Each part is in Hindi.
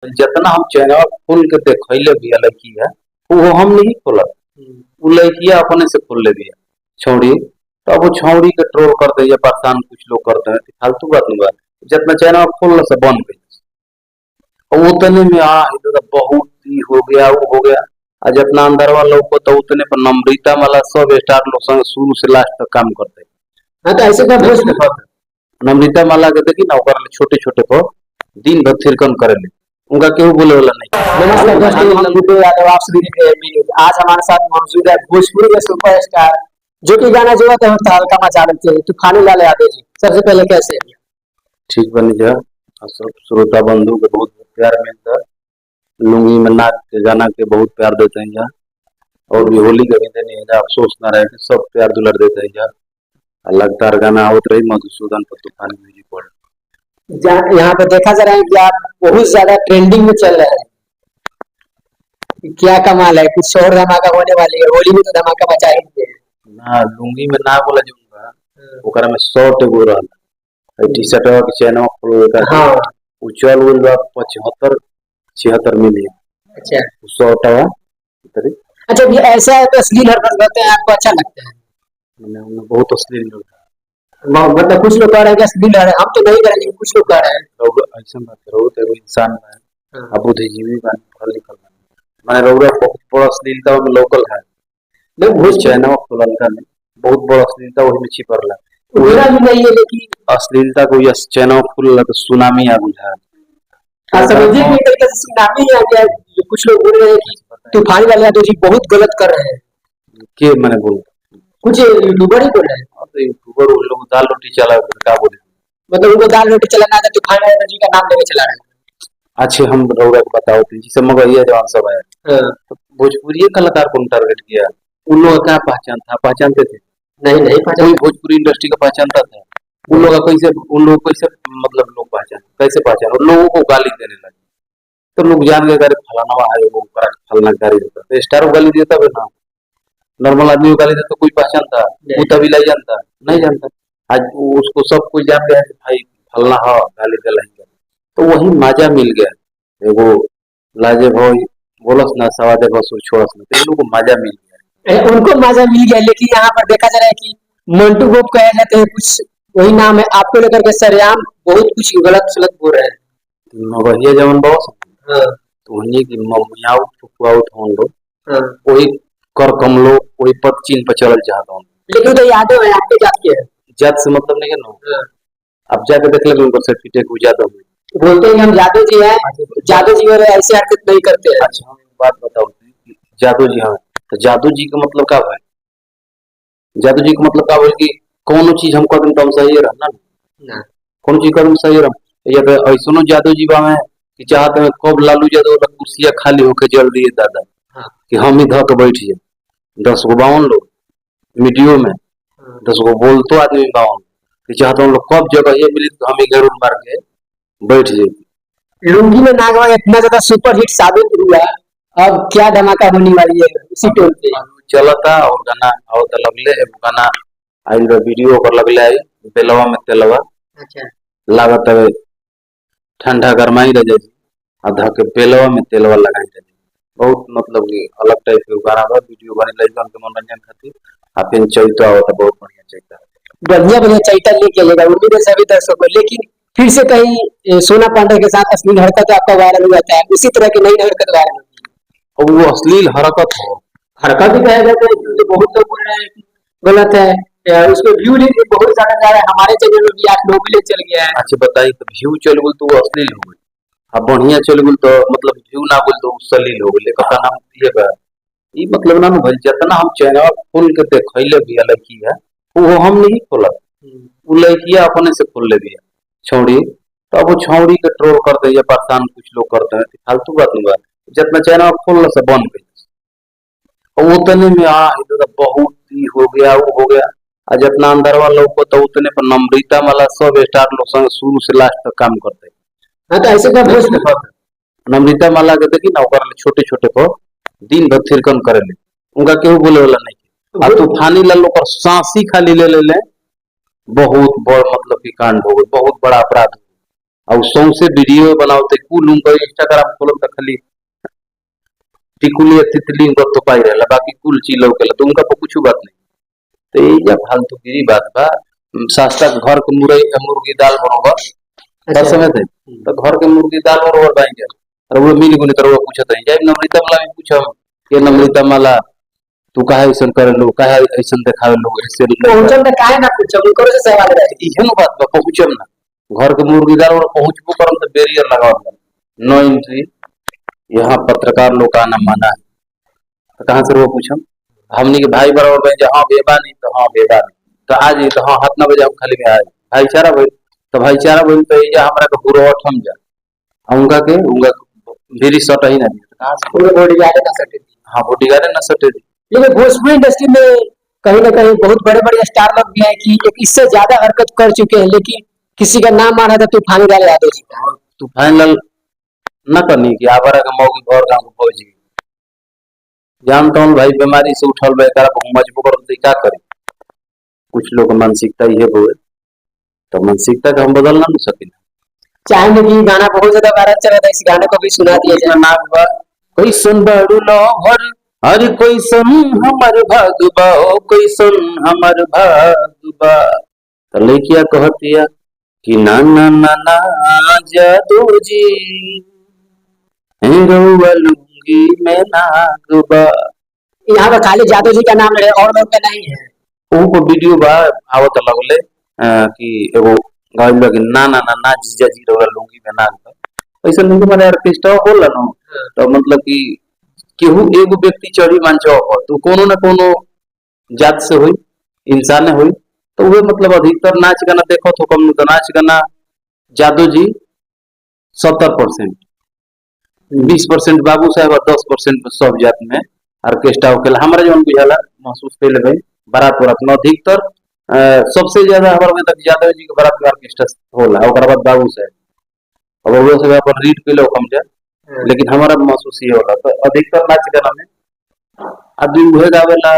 जितना हम चैनल खोल के देखले भी लड़की है वो हम नहीं खोलत। वो लड़किया अपने से खोल ले दिया छौड़ी। तो अब वो छौड़ी के ट्रोल करते हैं परेशान कुछ लोग करते हैं फालतू बात नहीं बात। जितना चैनल खोल से बंद गई और उतने में इधर तो बहुत ही हो गया वो हो गया। और जितना अंदर वाला लोग को तो उतने पर नम्रता वाला सब स्टार लोग संग शुरू से लास्ट तक काम करते हैं। हाँ तो ऐसे का भोज नम्रता माला के देखी ना ओकर छोटे छोटे को दिन भर थिरकन करेले उनका क्यों बोले वाला नहीं। नमस्कार दोस्तों, हम गुड्डू यादव आप सभी देख रहे हैं। आज हमारे साथ मौजूद है भोजपुरी के सुपरस्टार जो कि गाना जो है हल्का मचा देते हैं तूफानी लाल यादव जी। सबसे पहले कैसे हैं? ठीक बनी जा सब श्रोता बंधु के बहुत प्यार मिलता है। लुंगी में नाच के गाना के बहुत प्यार देते हैं और भी होली के भी देने अफसोस न रहे कि सब प्यार दुलर देते हैं। लगातार गाना आवत रही मधुसूदन पर तूफानी म्यूजिक पर यहाँ पे देखा जा रहा है कि आप बहुत ज्यादा ट्रेंडिंग में चल रहे हैं। क्या कमाल है, कुछ और धमाका होने वाली है। होली में तो धमाका बचा ही दिए ना लुंगी में ना बोला जाऊंगा ओकरा में 100 टेगो रहल टी शर्ट के चैनल खोल का हाँ उ चल गेल बा 75 76 मिलियन। अच्छा 100 टका इतनी अच्छा, ये ऐसा है तो अश्लील हरकत करते हैं आपको अच्छा लगता है? मैंने उन्हें बहुत अश्लील लोग मतलब कुछ लोग कह रहे हैं कि अश्लील है, हम तो नहीं करेंगे, कुछ लोग कह रहे हैं। लोग ऐसा बात करो तो एगो इंसान है हाँ। अब बुद्धिजीवी बन पढ़ल लिखल मैंने रउरा बहुत बड़ा अश्लीलता में लोकल है नहीं वो चैनल खोलल का नहीं बहुत बड़ा अश्लीलता वही में छिपरला मेरा भी नहीं है, लेकिन अश्लीलता को यस चैनल खुलल तो सुनामी आ बुझा समझिए कि एक तरीके से सुनामी आ गया है। कुछ लोग बोल रहे हैं कि तूफानी वाले यादव जी बहुत गलत कर रहे हैं। के मैंने बोल कुछ यूट्यूबर ही बोल रहे हैं, तो यूट्यूबर उन लोग दाल रोटी चला क्या बोले मतलब उनको दाल रोटी चलाना था, तूफानी वाले यादव जी का नाम लेके चला रहे हैं। अच्छे हम रउरा को बताओ थे जिसे मगैया जवान सब है तो भोजपुरी कलाकार को टारगेट किया उन लोगों का पहचान था पहचानते थे नहीं नहीं कोई भोजपुरी इंडस्ट्री का पहचानता था उन लोग कैसे उन लोग कैसे मतलब लोग पहचान कैसे पहचान उन लोगों को गाली देने लगे तो लोग जान गए अरे फलाना है वो फलाना गाली देता तो स्टार को गाली देता है ना नॉर्मल आदमी को गाली देता कोई पहचानता वो तभी लाई जानता नहीं जानता आज उसको सब कोई जान गया कि भाई फलना हो गाली दे तो वही मजा मिल गया एगो लाजे भाई बोलस ना सवादे बस छोड़स ना तो लोग को मजा मिल गया उनको मजा मिल गया। लेकिन यहाँ पर देखा जा रहा है कि मंटू गोप कहे जाते हैं कुछ वही नाम है आपको लेकर के सरेआम बहुत कुछ गलत सलत बोल रहे हैं। मगहिया जवन बॉस हाँ तो वही की मम्मियाओ फुफुआओ हम लोग हाँ। वही कर कम लोग वही पद चिन्ह पर चलल चाहता हूँ लेकिन तो यादव है आपके जात के है। जात से मतलब नहीं है ना अब जाके देख लगे उनको सर्टिफिकेट हो जाता हूँ बोलते हैं कि हम जादव जी हैं, जादव जी और ऐसे हरकत नहीं करते हैं। अच्छा हम बात बताओ कि जादू जी हाँ तो जादू जी का मतलब क्या है जादू जी का मतलब क्या है कि कौन चीज हम कदम तो हम सही रहना ना कौन चीज कदम सही रह या ऐसा जादू जी बा में कि चाहते हैं कब लालू यादव वाला कुर्सियां खाली होके जल दिए दादा हाँ कि हम ही धक बैठ जाए 10 गो 52 लोग मीडियो में 10 गो बोल तो आदमी 52 कि चाहते हम लोग कब जगह ये मिली तो हम ही जरूर मार के बैठ जाए। लुंगी में नागवा इतना ज्यादा सुपर हिट साबित हुआ, अब क्या धमाका होने वाली है उसी टोल पे चलता और गाना और तो लगले एगो गाना आइल वीडियो पर लगले आई बेलवा में तेलवा अच्छा लागत है ठंडा गरमाई रह जाए आधा के बेलवा में तेलवा लगाई रह बहुत मतलब कि अलग टाइप के गाना बा वीडियो बने लगे उनके मनोरंजन खातिर आ फिर चैता होता बहुत बढ़िया चैता बढ़िया बढ़िया चैता लेके आएगा उम्मीद है सभी दर्शकों को। लेकिन फिर से कहीं सोना पांडे के साथ अश्लील हरकत आपका वायरल हो जाता है, उसी तरह की नई हरकत वायरल होती है। और वो अश्लील हरकत हो हरकत भी कहा जाता है क्योंकि बहुत लोग बोल रहे हैं कि गलत है उसके व्यू बहुत ज्यादा जा रहा है। हमारे चैनल में भी 8-9 मिलियन चल गया है। अच्छा बताइए तो व्यू चल गल तो वो अश्लील हो गई अब बढ़िया चल गल तो मतलब व्यू ना बोल तो सलील हो गई का नाम ये बा ये मतलब ना भाई जितना हम चैनल खोल के देखले भी लड़की है वो हम नहीं खोलत वो लड़किया अपने से खोल ले दिया छौड़ी तो अब वो छौड़ी के ट्रोल करते हैं परेशान कुछ लोग करते हैं फालतू बात नहीं बात जितना चैनल खोल से बंद गई और उतने में इधर बहुत ही हो गया वो हो गया और जितना अंदर वाला लोग को तो उतने पर नम्रता वाला सब स्टार लोग संग शुरू से लास्ट तक काम करते हैं। हाँ तो ऐसे का भोज नम्रता माला के देखी ना ओकर छोटे छोटे को दिन भर थिरकन करेले उनका केहू बोले वाला नहीं और तूफानी लाल ओकर सांसी खाली ले ले बहुत बड़ मतलब की कांड हो गई बहुत बड़ा अपराध और सॉन्ग से वीडियो बनाते कुल उनका इंस्टाग्राम खोलो तो खाली टिकुली तितली उनका तो पाई रहला बाकी कुल चीज लौकेला तो उनका पर कुछ बात नहीं। तो ये जब फालतूगिरी बात बा सस्ता घर के मुर्गी दाल बरोबर अच्छा। हर समय थे तो घर के मुर्गी दाल बरोबर बाएंगे और वो मिल गुनी तो वो पूछत है जब नम्रता मला भी पूछम ये नम्रता मला तू काहे ऐसन करे लो काहे ऐसन देखावे लो ऐसे पहुंचल त काहे ना कुछ उनको से सवाल रहे। इहन बात बा पहुंचम ना घर के मुर्गी दाल और पहुंचबो करम तो बैरियर लगाओ नो एंट्री यहाँ पत्रकार लोग का आना माना है तो कहाँ से वो पूछम हमनी के भाई बराबर बन हाँ बेबा नहीं तो हाँ बेबा नहीं तो आज तो हाँ हाथ ना बजे हम खाली में आए भाईचारा भाई तो भाईचारा भाई तो ये हमारा के बुरो हम जा उनका मेरी सट ही ना कहाँ से पूरे बॉडी गार्ड ना सटे। हाँ बॉडीगार्ड ना सटे लेकिन भोजपुरी इंडस्ट्री में कहीं ना कहीं बहुत बड़े बड़े स्टार लोग भी हैं कि एक इससे ज्यादा हरकत कर चुके हैं, लेकिन किसी का नाम माना था तूफानी लाल यादव जी का। तूफान लाल न करनी कि आवारा के मौगी भर गांव को फौजी जानता हूँ भाई बीमारी से उठल बा एकरा को मजबूर कर क्या करे कुछ लोग मानसिकता ये हुए तो मानसिकता का हम बदल ना सके चाहेंगे कि गाना बहुत ज्यादा वायरल चला था, इस गाने को भी सुना दिया जाए। नाग बा कोई सुन बड़ू लोहर हर कोई सुन हमर भागबा ओ कोई सुन हमर भागबा तो लड़किया कहतिया कि ना ना ना ना जादू जी रउआ लुंगी में नागबा यहाँ पर खाली जादव जी का नाम है और लोग का नहीं है। उनको वीडियो बा आवत लगले कि एगो गाइल लगे ना ना ना ना जीजा जी रउआ लुंगी में नागबा ऐसा नहीं माने ऑर्केस्ट्रा होला न तो मतलब कि केहू एगो व्यक्ति चढ़ी मंचवा पर तो कोनो न कोनो जात से हुई इंसान हुई तो वे मतलब अधिकतर नाच गाना देखो तो कम तो नाच गाना जादू जी 70% 20% बाबू साहब और 10% सब जात में ऑर्केस्ट्रा होकेला हमारा जो बुझाला महसूस कैले भाई बारात वरात में अधिकतर सबसे ज्यादा हमारे में तक यादव जी के बारात में ऑर्केस्ट्रा होला ओकर बाद बाबू साहब अब वो सब अपन रीड पे लो कम जा लेकिन हमारा महसूस ये होला तो अधिकतर नाच गाना में आदमी उहे गावेला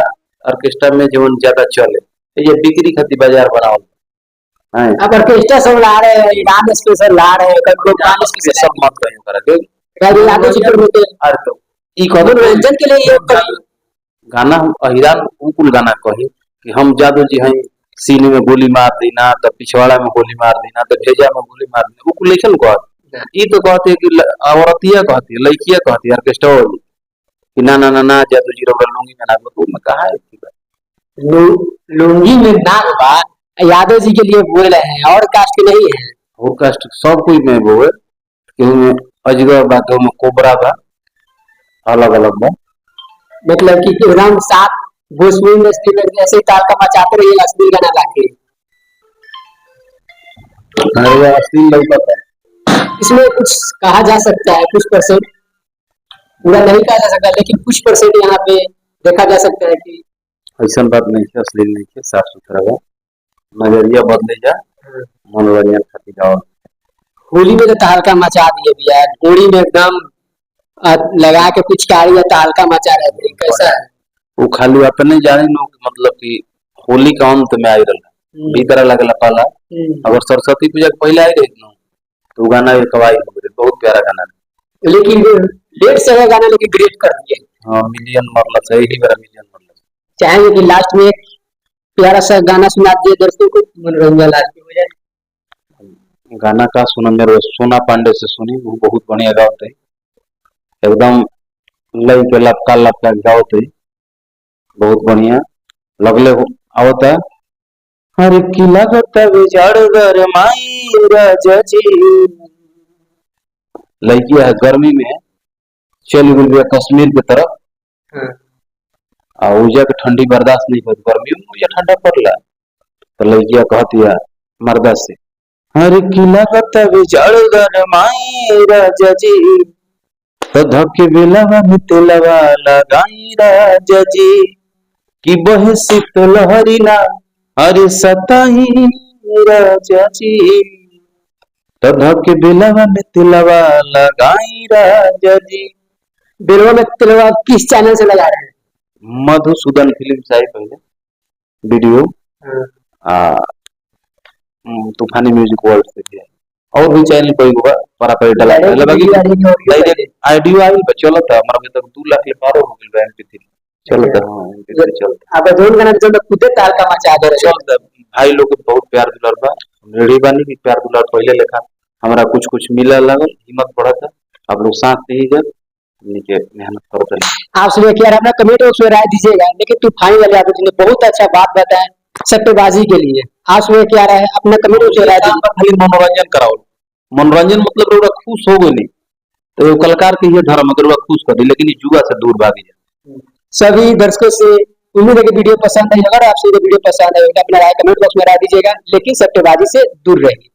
ऑर्केस्ट्रा में जीवन ज्यादा चले ये बिक्री खातिर बाजार बनावल है अब ऑर्केस्ट्रा सब ला रहे हैं, ईरान स्पेशल ला रहे हैं, कभी लोग गाने ये सब मत कहियो करा के गाने यादव जी के अरे तो ई कदर मनोरंजन के लिए ये गाना हम अहिरान उकुल गाना कही कि हम जादू जी हैं सीने में गोली मार देना तो पिछवाड़ा में गोली मार देना तो भेजा में गोली मार देना उकुल लेखन कहत ई तो कहते कि औरतिया कहती है लड़किया कहती है ऑर्केस्ट्रा कि ना ना ना ना जादू जी रउआ लुंगी में नागबा तो मैं कहा है लुंगी में नाग बा यादव जी के लिए बोल रहे हैं और कास्ट के नहीं है। वो कास्ट सब कोई में वो है केहू में अजगर बा केहू में कोबरा बा अलग अलग बा मतलब कि एकदम साफ भोजपुरी इंडस्ट्री में जैसे ताल का मचाते रहिए असली गाना लाके असली लौकत है इसमें कुछ कहा जा सकता है, कुछ परसेंट पूरा नहीं कहा जा सकता लेकिन कुछ परसेंट यहाँ पे देखा जा सकता है कि ऐसा बात नहीं है असली नहीं है साफ सुथरा बा नजरिया बदले जा मनोरंजन खातिर जाओ होली में तो तहलका मचा दिए भैया, होली में एकदम लगा के पिचकारी या तहलका मचा रहे थे, कैसा है वो खाली अपने जाने नो मतलब कि होली का अंत में आई रहा भीतर लगला पाला अगर सरस्वती पूजा के पहले आई रही तो गाना ये कवाई हो गए बहुत प्यारा गाना लेकिन लेट से है गाना लेकिन ग्रेट कर दिए। हाँ मिलियन मरला सही ही बड़ा मिलियन मरला चाहेंगे कि लास्ट में एक प्यारा सा गाना सुना दिए दर्शकों को मनोरंजन लास्ट में हो जाए। गाना का सुना मेरे सोना पांडे से सुनी वो बहुत बढ़िया गाते एकदम लई के लपका गाते बहुत बढ़िया लगले आवता हर की लगता बेजाड़गर माई राजा जी लड़किया है गर्मी में चल गई कश्मीर की तरफ और उजा के ठंडी बर्दाश्त नहीं होती गर्मी में उजा ठंडा पड़ला तो लड़किया कहती है मर्दा से हर की लगता बेजाड़गर माई राजा जी तो धके बेलवा में तेलवा लगाई राजा जी कि बहे शीतल हरिना अरे सताई राजा जी तो धके बेलवा में तिलवा लगाई राजा जी बेलवा में तिलवा किस चैनल से लगा रहे हैं? मधुसूदन फिल्म से आई पहले वीडियो तूफानी म्यूजिक वर्ल्ड से भी और भी चैनल कोई होगा para पर डला है बाकी डायरेक्ट आईडियो आई चलो था हमारा अभी तक 2 लाख ले पारो हो गइल MP3 चलो था हां MP3 चलता अब जोन गाना जो खुदे ताल का मचा दे रहे चलता भाई लोग के बहुत प्यार दुलार बा रेडी बानी की प्यार दुलार पहले लेखा हमरा कुछ कुछ मिला लगल हिम्मत बढ़त आप लोग साथ दीजिए हमनी के मेहनत करते हैं आप सुनिए कि यार अपना कमेंट बॉक्स में राय दीजिएगा लेकिन तूफानी वाले आप जी ने बहुत अच्छा बात बताया सट्टेबाजी के लिए आप सुनिए क्या राय है अपना कमेंट बॉक्स में राय दीजिए खाली मनोरंजन कराओ मनोरंजन मतलब रोड़ा खुश हो गई तो ये कलाकार के ये धर्म अगर वो खुश कर दी लेकिन ये जुआ से दूर भागी जाए सभी दर्शकों से उम्मीद है कि वीडियो पसंद आई अगर आपसे ये वीडियो पसंद आई तो अपना राय कमेंट बॉक्स में राय दीजिएगा लेकिन सट्टेबाजी से दूर रहिए